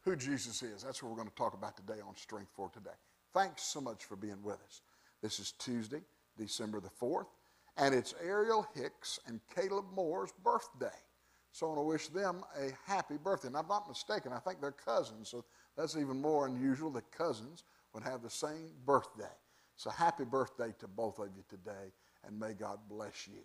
who Jesus is. That's what we're going to talk about today on Strength for Today. Thanks so much for being with us. This is Tuesday, December the 4th, and it's Ariel Hicks and Caleb Moore's birthday. So I want to wish them a happy birthday. And I'm not mistaken, I think they're cousins, so that's even more unusual that cousins would have the same birthday. So happy birthday to both of you today, and may God bless you.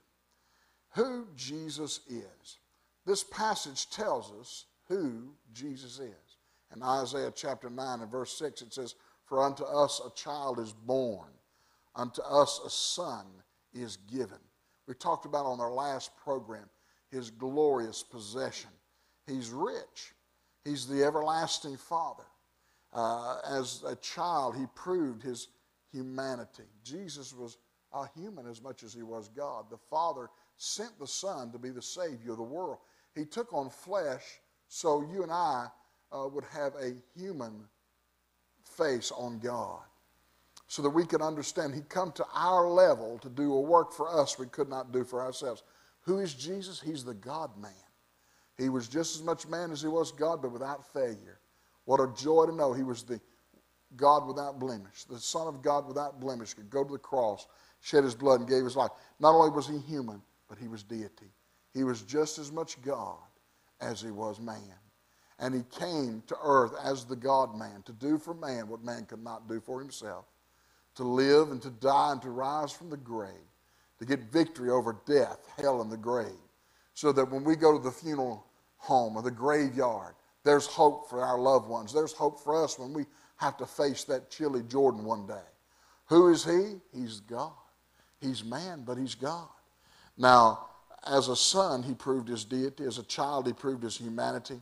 Who Jesus is. This passage tells us who Jesus is. In Isaiah chapter 9 and verse 6, it says, "For unto us a child is born, unto us a son is given." We talked about on our last program his glorious possession. He's rich. He's the everlasting Father. As a child, he proved his humanity. Jesus was a human as much as he was God. The Father sent the Son to be the Savior of the world. He took on flesh so you and I would have a human face on God, so that we could understand he'd come to our level to do a work for us we could not do for ourselves. Who is Jesus? He's the God-man. He was just as much man as he was God, but without failure. What a joy to know he was the God without blemish, the Son of God without blemish, could go to the cross, shed his blood, and gave his life. Not only was he human, but he was deity. He was just as much God as he was man. And he came to earth as the God-man to do for man what man could not do for himself, to live and to die and to rise from the grave, to get victory over death, hell, and the grave, so that when we go to the funeral home or the graveyard, there's hope for our loved ones. There's hope for us when we have to face that chilly Jordan one day. Who is he? He's God. He's man, but he's God. Now, as a son, he proved his deity. As a child, he proved his humanity.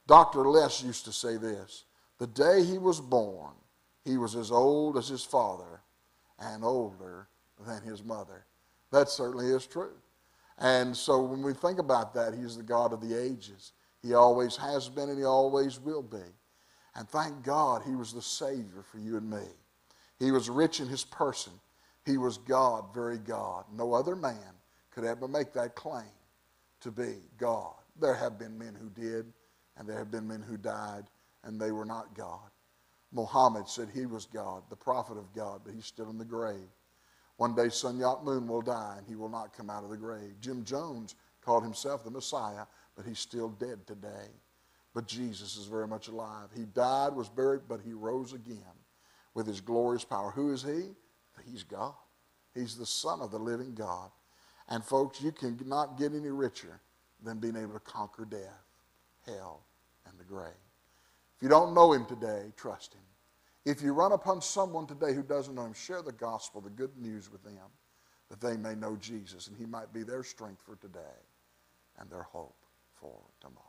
Dr. Les used to say this: the day he was born, he was as old as his father and older than his mother. That certainly is true. And so when we think about that, he's the God of the ages. He always has been and he always will be. And thank God he was the Savior for you and me. He was rich in his person. He was God, very God. No other man could ever make that claim to be God. There have been men who did, and there have been men who died, and they were not God. Muhammad said he was God, the prophet of God, but he's still in the grave. One day Sun Yat Moon will die, and he will not come out of the grave. Jim Jones called himself the Messiah, but he's still dead today. But Jesus is very much alive. He died, was buried, but he rose again with his glorious power. Who is he? He's God. He's the Son of the living God. And folks, you cannot get any richer than being able to conquer death, hell, and the grave. If you don't know him today, trust him. If you run upon someone today who doesn't know him, share the gospel, the good news with them, that they may know Jesus, and he might be their strength for today and their hope for tomorrow.